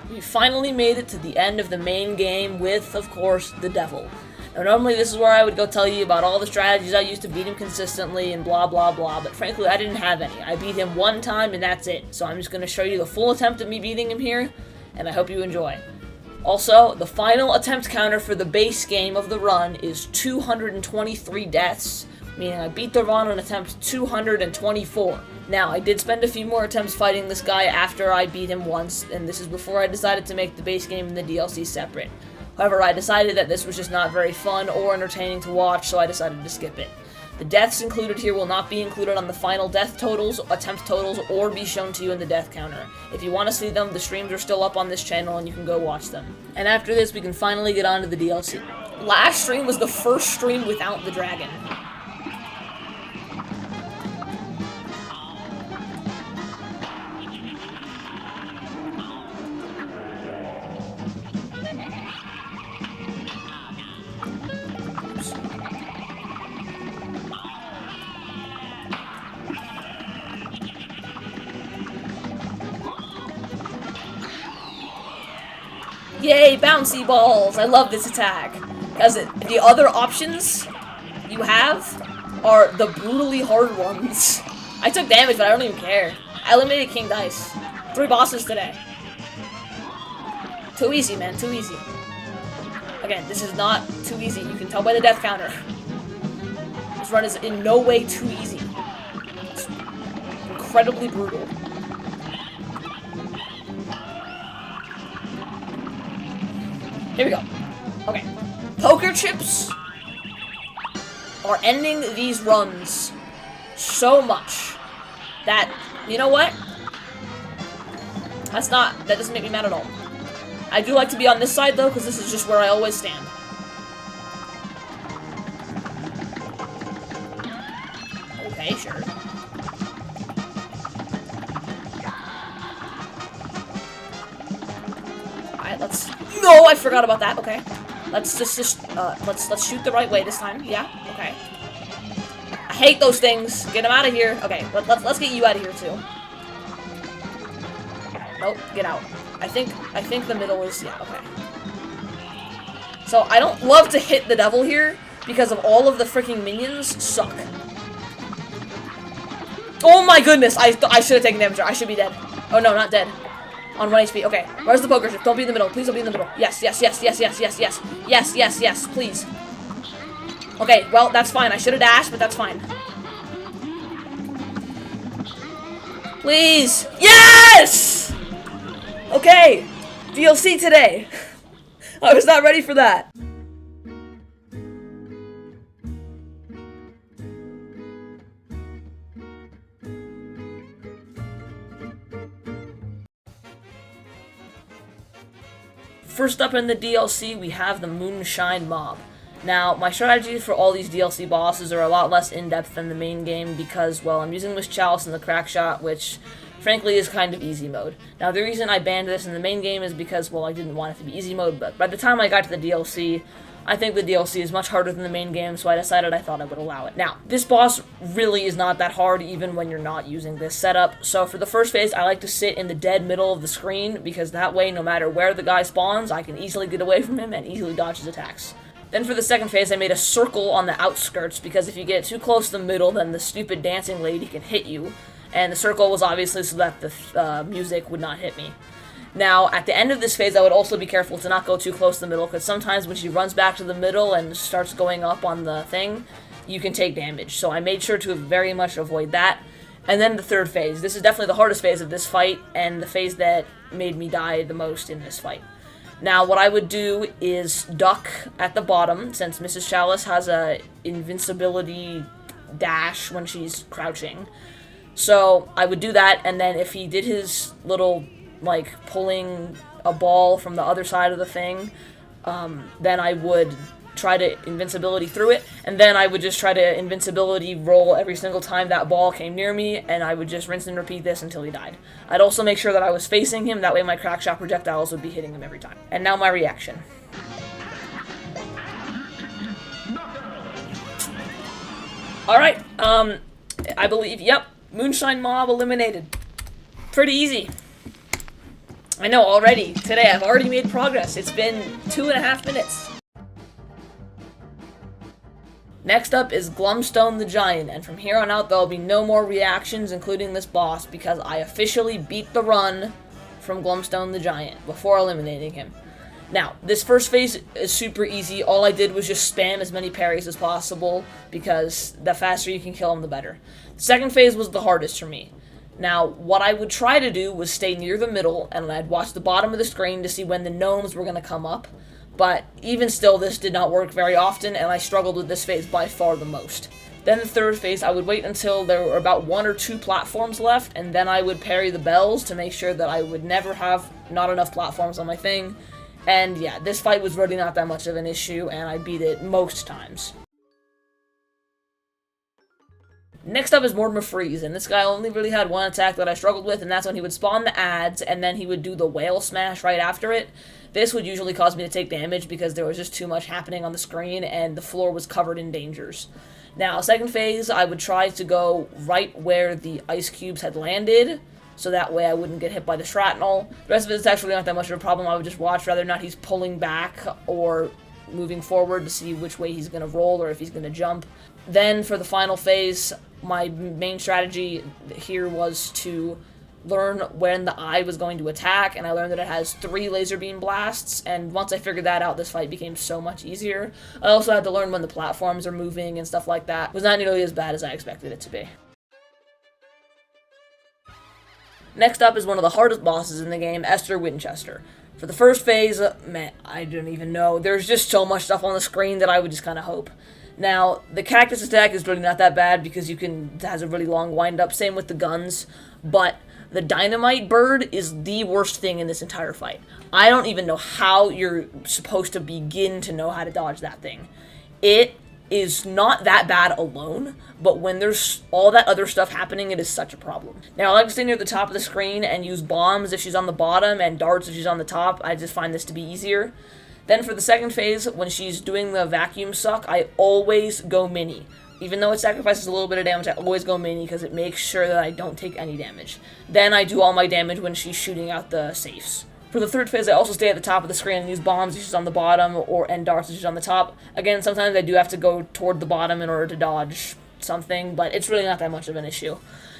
We finally made it to the end of the main game with, of course, the devil. Now, normally this is where I would go tell you about all the strategies I used to beat him consistently and blah blah blah, but frankly I didn't have any. I beat him one time and that's it. So I'm just going to show you the full attempt at me beating him here, and I hope you enjoy. Also, the final attempt counter for the base game of the run is 223 deaths, meaning I beat the run on attempt 224. Now, I did spend a few more attempts fighting this guy after I beat him once, and this is before I decided to make the base game and the DLC separate. However, I decided that this was just not very fun or entertaining to watch, so I decided to skip it. The deaths included here will not be included on the final death totals, attempt totals, or be shown to you in the death counter. If you want to see them, the streams are still up on this channel and you can go watch them. And after this, we can finally get on to the DLC. Last stream was the first stream without the dragon. Yay, bouncy balls! I love this attack. Because the other options you have are the brutally hard ones. I took damage, but I don't even care. I eliminated King Dice. 3 bosses today. Too easy, man. Too easy. Again, this is not too easy. You can tell by the death counter. This run is in no way too easy. It's incredibly brutal. Here we go. Okay. Poker chips are ending these runs so much that, you know what? That doesn't make me mad at all. I do like to be on this side though, because this is just where I always stand. Okay, sure. Alright, let's... No, I forgot about that. Okay. Let's let's shoot the right way this time. Yeah. Okay. I hate those things. Get them out of here. Okay. Let's get you out of here too. Nope. Get out. I think the middle is, yeah. Okay. So I don't love to hit the devil here because of all of the freaking minions suck. Oh my goodness! I should have taken damage. I should be dead. Oh no, not dead. On 1 HP. Okay. Where's the poker chip? Don't be in the middle. Please don't be in the middle. Yes, yes, yes, yes, yes, yes, yes. Yes, yes, yes, please. Okay, well, that's fine. I should have dashed, but that's fine. Please! Yes! Okay. DLC today. I was not ready for that. First up in the DLC, we have the Moonshine Mob. Now, my strategies for all these DLC bosses are a lot less in-depth than the main game because, well, I'm using Miss Chalice and the Crack Shot, which, frankly, is kind of easy mode. Now, the reason I banned this in the main game is because, well, I didn't want it to be easy mode, but by the time I got to the DLC, I think the DLC is much harder than the main game, so I decided I thought I would allow it. Now, this boss really is not that hard even when you're not using this setup, so for the first phase, I like to sit in the dead middle of the screen, because that way, no matter where the guy spawns, I can easily get away from him and easily dodge his attacks. Then for the second phase, I made a circle on the outskirts, because if you get too close to the middle, then the stupid dancing lady can hit you, and the circle was obviously so that the music would not hit me. Now, at the end of this phase, I would also be careful to not go too close to the middle, because sometimes when she runs back to the middle and starts going up on the thing, you can take damage. So I made sure to very much avoid that. And then the third phase. This is definitely the hardest phase of this fight, and the phase that made me die the most in this fight. Now, what I would do is duck at the bottom, since Mrs. Chalice has a invincibility dash when she's crouching. So I would do that, and then if he did his little, like, pulling a ball from the other side of the thing, then I would try to invincibility through it, and then I would just try to invincibility roll every single time that ball came near me, and I would just rinse and repeat this until he died. I'd also make sure that I was facing him, that way my crack shot projectiles would be hitting him every time. And now my reaction. Alright, I believe, yep, Moonshine Mob eliminated. Pretty easy. I know, already, today, I've already made progress. It's been 2.5 minutes. Next up is Glumstone the Giant, and from here on out there will be no more reactions, including this boss, because I officially beat the run from Glumstone the Giant before eliminating him. Now, this first phase is super easy. All I did was just spam as many parries as possible, because the faster you can kill him, the better. The second phase was the hardest for me. Now, what I would try to do was stay near the middle, and I'd watch the bottom of the screen to see when the gnomes were going to come up. But even still, this did not work very often, and I struggled with this phase by far the most. Then the third phase, I would wait until there were about 1 or 2 platforms left, and then I would parry the bells to make sure that I would never have not enough platforms on my thing. And yeah, this fight was really not that much of an issue, and I beat it most times. Next up is Mortimer Freeze, and this guy only really had one attack that I struggled with, and that's when he would spawn the ads, and then he would do the whale smash right after it. This would usually cause me to take damage because there was just too much happening on the screen, and the floor was covered in dangers. Now, second phase, I would try to go right where the ice cubes had landed, so that way I wouldn't get hit by the shrapnel. The rest of it is actually not that much of a problem. I would just watch whether or not he's pulling back or moving forward to see which way he's going to roll or if he's going to jump. Then for the final phase, my main strategy here was to learn when the eye was going to attack, and I learned that it has 3 laser beam blasts, and once I figured that out, this fight became so much easier. I also had to learn when the platforms are moving and stuff like that. It was not nearly as bad as I expected it to be. Next up is one of the hardest bosses in the game, Esther Winchester. For the first phase, man, I don't even know. There's just so much stuff on the screen that I would just kind of hope. Now, the cactus attack is really not that bad because it has a really long wind-up, same with the guns, but the dynamite bird is the worst thing in this entire fight. I don't even know how you're supposed to begin to know how to dodge that thing. It is not that bad alone, but when there's all that other stuff happening, it is such a problem. Now, I like to stay near the top of the screen and use bombs if she's on the bottom and darts if she's on the top. I just find this to be easier. Then for the second phase, when she's doing the vacuum suck, I always go mini. Even though it sacrifices a little bit of damage, I always go mini because it makes sure that I don't take any damage. Then I do all my damage when she's shooting out the safes. For the third phase, I also stay at the top of the screen and use bombs if she's on the bottom, and darts if she's on the top. Again, sometimes I do have to go toward the bottom in order to dodge something, but it's really not that much of an issue.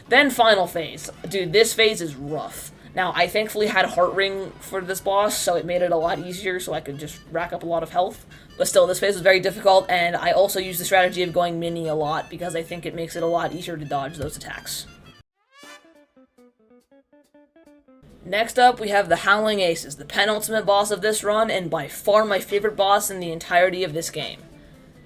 Then final phase. Dude, this phase is rough. Now, I thankfully had Heart Ring for this boss, so it made it a lot easier, so I could just rack up a lot of health. But still, this phase was very difficult, and I also use the strategy of going mini a lot, because I think it makes it a lot easier to dodge those attacks. Next up, we have the Howling Aces, the penultimate boss of this run, and by far my favorite boss in the entirety of this game.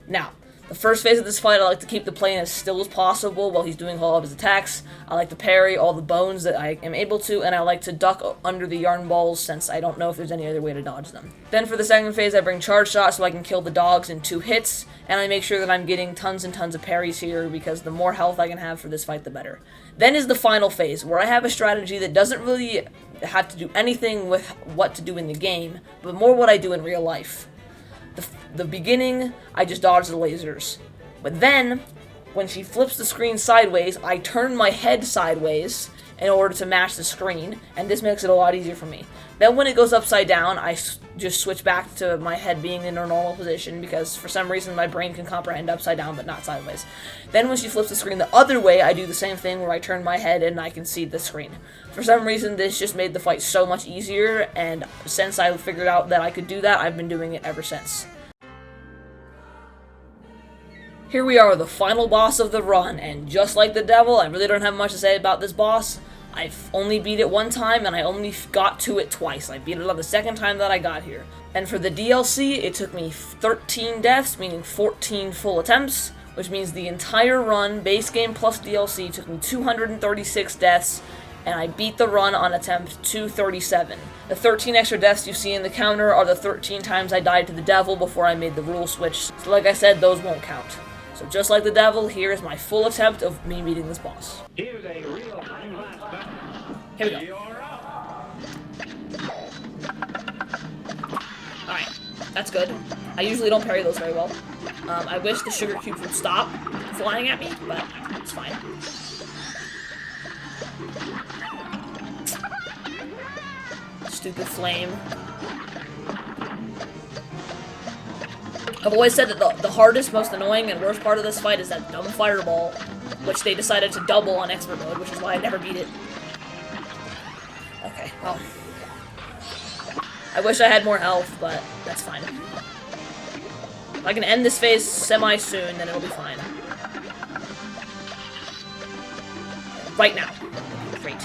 Now, the first phase of this fight, I like to keep the plane as still as possible while he's doing all of his attacks. I like to parry all the bones that I am able to, and I like to duck under the yarn balls since I don't know if there's any other way to dodge them. Then for the second phase, I bring Charge Shot so I can kill the dogs in 2 hits, and I make sure that I'm getting tons and tons of parries here because the more health I can have for this fight, the better. Then is the final phase, where I have a strategy that doesn't really have to do anything with what to do in the game, but more what I do in real life. The beginning, I just dodge the lasers. But then, when she flips the screen sideways, I turn my head sideways in order to match the screen, and this makes it a lot easier for me. Then when it goes upside down, I just switch back to my head being in a normal position, because for some reason my brain can comprehend upside down but not sideways. Then when she flips the screen the other way, I do the same thing where I turn my head and I can see the screen. For some reason, this just made the fight so much easier, and since I figured out that I could do that, I've been doing it ever since. Here we are, the final boss of the run, and just like the devil, I really don't have much to say about this boss. I've only beat it one time, and I only got to it twice. I beat it on the second time that I got here. And for the DLC, it took me 13 deaths, meaning 14 full attempts, which means the entire run, base game plus DLC, took me 236 deaths, and I beat the run on attempt 237. The 13 extra deaths you see in the counter are the 13 times I died to the devil before I made the rule switch, so like I said, those won't count. So just like the devil, here is my full attempt of me beating this boss. Here's a real time-lapse battle. Here we go. You're up. Alright, that's good. I usually don't parry those very well. I wish the sugar cubes would stop flying at me, but it's fine. Stupid flame. I've always said that the hardest, most annoying, and worst part of this fight is that dumb fireball, which they decided to double on expert mode, which is why I never beat it. Okay, well. I wish I had more health, but that's fine. If I can end this phase semi-soon, then it'll be fine. Right now. Great.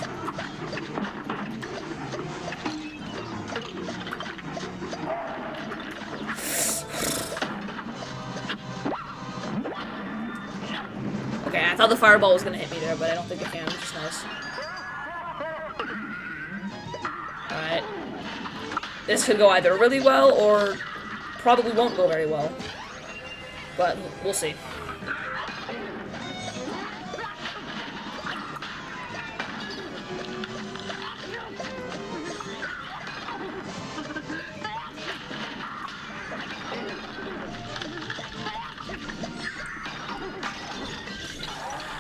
Okay, I thought the fireball was gonna hit me there, but I don't think it can, which is nice. Alright. This could go either really well, or probably won't go very well. But, we'll see.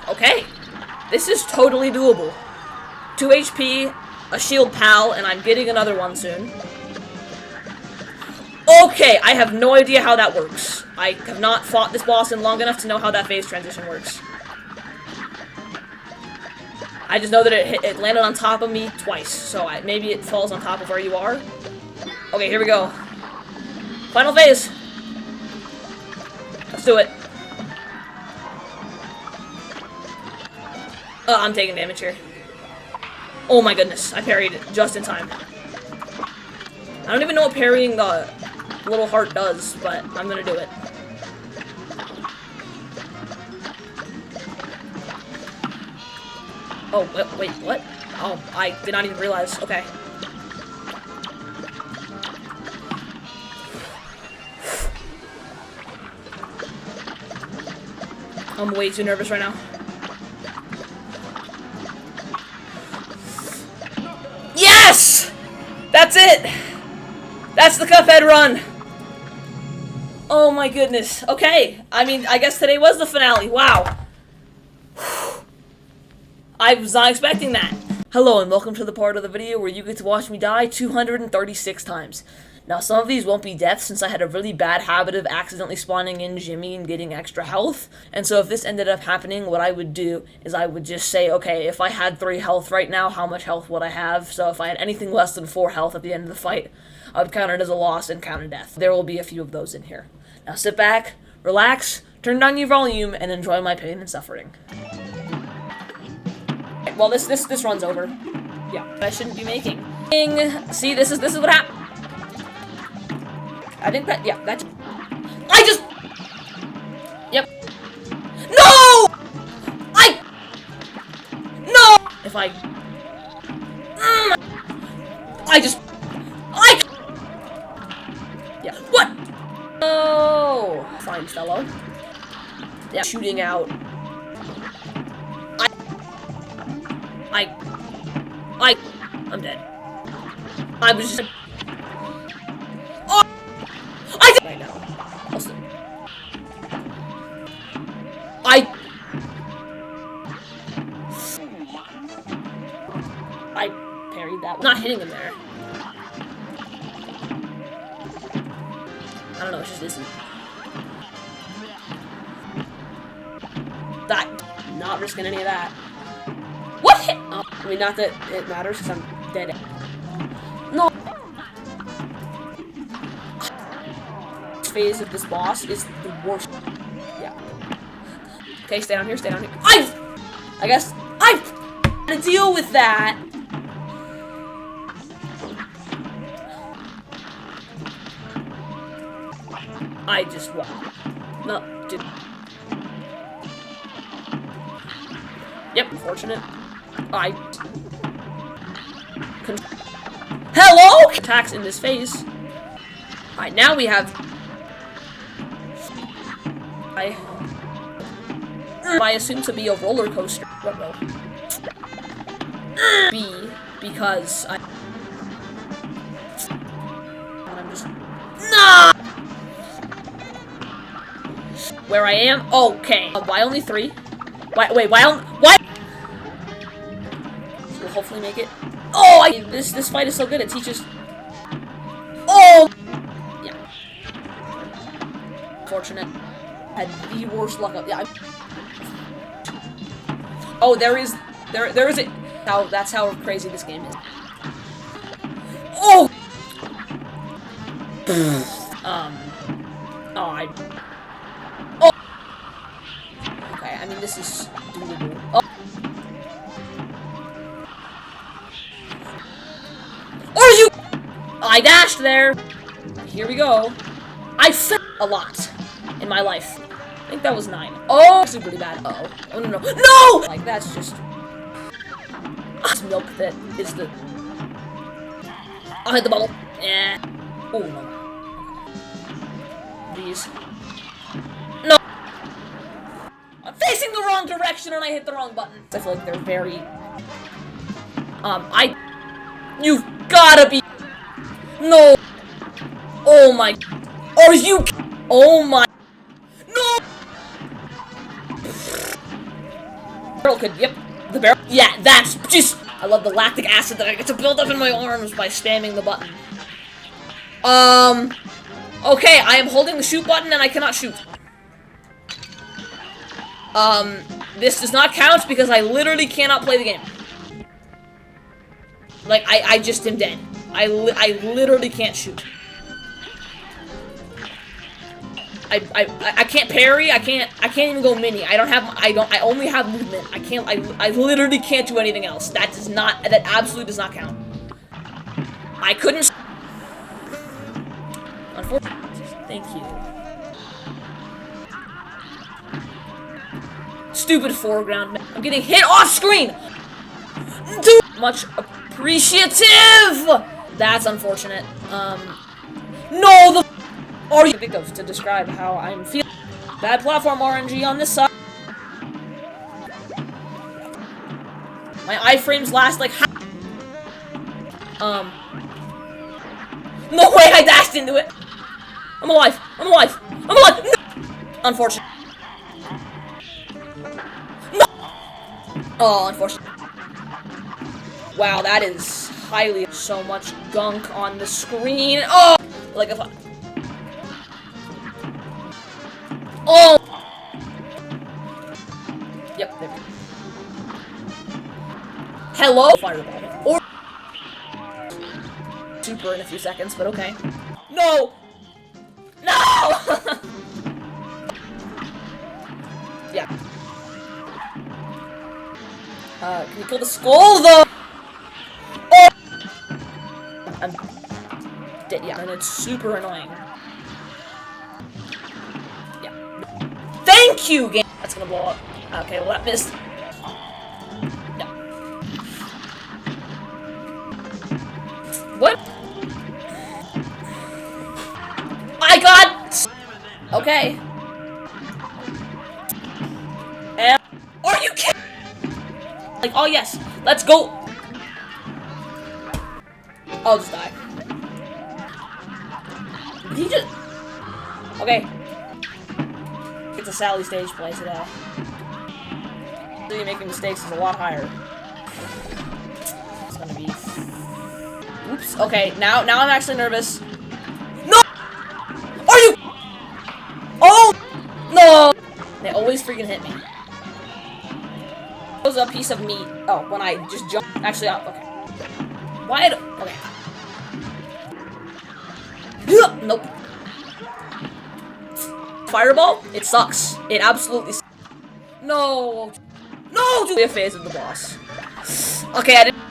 Okay, this is totally doable. 2 HP, a shield pal, and I'm getting another one soon. Okay, I have no idea how that works. I have not fought this boss in long enough to know how that phase transition works. I just know that it landed on top of me twice, so maybe it falls on top of where you are. Okay, here we go. Final phase. Let's do it. I'm taking damage here. Oh my goodness, I parried it just in time. I don't even know what parrying the little heart does, but I'm gonna do it. Oh, wait, what? Oh, I did not even realize. Okay. I'm way too nervous right now. Yes! That's it! That's the Cuphead run! Oh my goodness. Okay. I mean, I guess today was the finale. Wow. I was not expecting that. Hello and welcome to the part of the video where you get to watch me die 236 times. Now, some of these won't be deaths since I had a really bad habit of accidentally spawning in Jimmy and getting extra health. And so if this ended up happening, what I would do is I would just say, okay, if I had 3 health right now, how much health would I have? So if I had anything less than 4 health at the end of the fight, I would count it as a loss and count a death. There will be a few of those in here. Now sit back, relax, turn down your volume, and enjoy my pain and suffering. Well, this runs over. Yeah, I shouldn't be making. See, this is what happened. I think that, yeah, that's... Yep. No! No! If I... Yeah, what? No! Fine, fellow. Yeah, shooting out. I'm dead. I was just... Right now. Also, I parried that. Not hitting him there. I don't know, it's just isn't. That. Not risking any of that. What hit? Oh, I mean, not that it matters because I'm dead. No. Phase of this boss is the worst. Yeah. Okay, stay down here, stay down here. I guess I've to deal with that. I just won. No, dude. Yep, unfortunate. Hello? Attacks in this phase. Alright, now we have... I assume to be a roller coaster. B, because I'm just... No! Where I am? Okay. Why only 3? Wait, why? So we'll hopefully make it. Oh, this fight is so good. It teaches. Oh, yeah. Fortunate. Had the worst luck. Yeah. Oh, there is it. That's how crazy this game is. Oh. Oh. Okay, I mean this is doable. Oh. I dashed there. Here we go. I fell a lot in my life. I think that was 9. Oh, this is pretty bad. Uh-oh. Oh, no. No! Like, that's just... This milk that is the... I'll hit the bubble. Eh. Oh, no. These. No! I'm facing the wrong direction and I hit the wrong button. I feel like they're very... You've gotta be... No! Oh my... Are you... Oh my... No! Barrel could... Yep. The barrel... Yeah, that's just... I love the lactic acid that I get to build up in my arms by spamming the button. Okay, I am holding the shoot button and I cannot shoot. This does not count because I literally cannot play the game. Like, I just am dead. I literally can't shoot. I can't parry. I can't even go mini. I only have movement. I literally can't do anything else. That absolutely does not count. I couldn't. Unfortunately, thank you. Stupid foreground. I'm getting hit off screen. Dude, much appreciative. That's unfortunate. No, the are you think of to describe how I'm feeling? Bad platform RNG on this side. My iframes last like no way, I dashed into it. I'm alive. I'm alive. I'm alive. No! Unfortunate. No. Oh, unfortunate. Wow, that is highly so much gunk on the screen. Oh, like if I... Oh. Yep. There we go. Hello. Fireball. Or super in a few seconds, but okay. No. No. Yeah. Can you kill the skull though? Oh! I'm dead, yeah, and it's super annoying. Yeah. Thank you, game! That's gonna blow up. Okay, well that missed. No. What? I got... Okay. And... Are you kidding? Like, oh yes, let's go. I'll just die. Did he just... Okay. It's a Sally stage play today. So you're making mistakes is a lot higher. It's gonna be... Oops. Okay, now I'm actually nervous. No! Are you... Oh! No! They always freaking hit me. Was a piece of meat. Oh, when I just jump. Actually, okay. Why? Okay. Nope. Fireball? It sucks. It absolutely sucks. No! No! Julia phase of the boss. Okay, I didn't.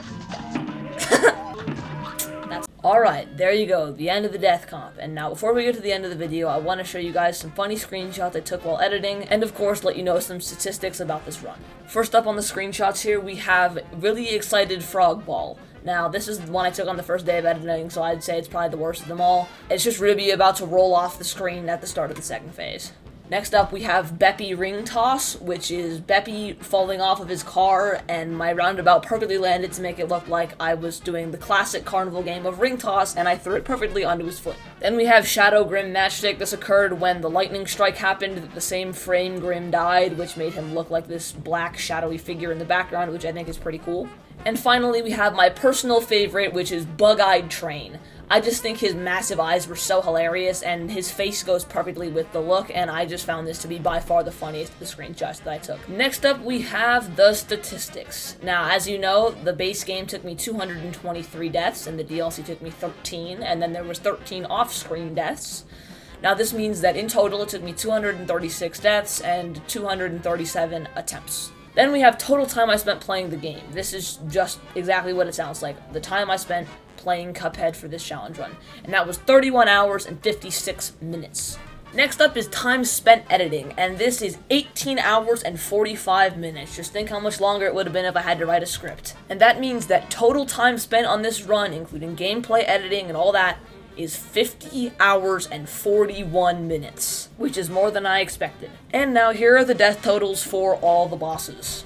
Alright, there you go, the end of the death comp. And now before we get to the end of the video, I want to show you guys some funny screenshots I took while editing, and of course let you know some statistics about this run. First up on the screenshots here, we have Really Excited Frog Ball. Now, this is the one I took on the first day of editing, so I'd say it's probably the worst of them all. It's just Ruby about to roll off the screen at the start of the second phase. Next up, we have Beppy Ring Toss, which is Beppy falling off of his car, and my roundabout perfectly landed to make it look like I was doing the classic carnival game of ring toss, and I threw it perfectly onto his foot. Then we have Shadow Grim Matchstick. This occurred when the lightning strike happened at the same frame Grim died, which made him look like this black shadowy figure in the background, which I think is pretty cool. And finally, we have my personal favorite, which is Bug-Eyed Train. I just think his massive eyes were so hilarious, and his face goes perfectly with the look, and I just found this to be by far the funniest of the screenshots that I took. Next up, we have the statistics. Now, as you know, the base game took me 223 deaths, and the DLC took me 13, and then there was 13 off-screen deaths. Now, this means that in total, it took me 236 deaths and 237 attempts. Then we have total time I spent playing the game. This is just exactly what it sounds like. The time I spent playing Cuphead for this challenge run. And that was 31 hours and 56 minutes. Next up is time spent editing, and this is 18 hours and 45 minutes. Just think how much longer it would have been if I had to write a script. And that means that total time spent on this run, including gameplay editing and all that, is 50 hours and 41 minutes, which is more than I expected. And now here are the death totals for all the bosses.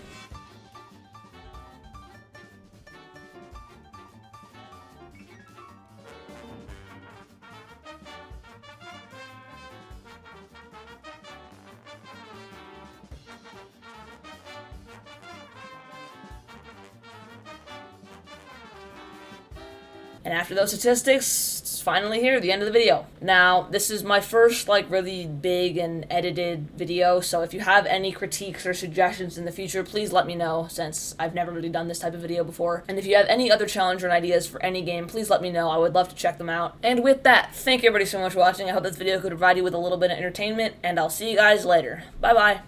And after those statistics, it's finally here, the end of the video. Now, this is my first, really big and edited video, so if you have any critiques or suggestions in the future, please let me know, since I've never really done this type of video before. And if you have any other challenge or ideas for any game, please let me know. I would love to check them out. And with that, thank you everybody so much for watching. I hope this video could provide you with a little bit of entertainment, and I'll see you guys later. Bye-bye.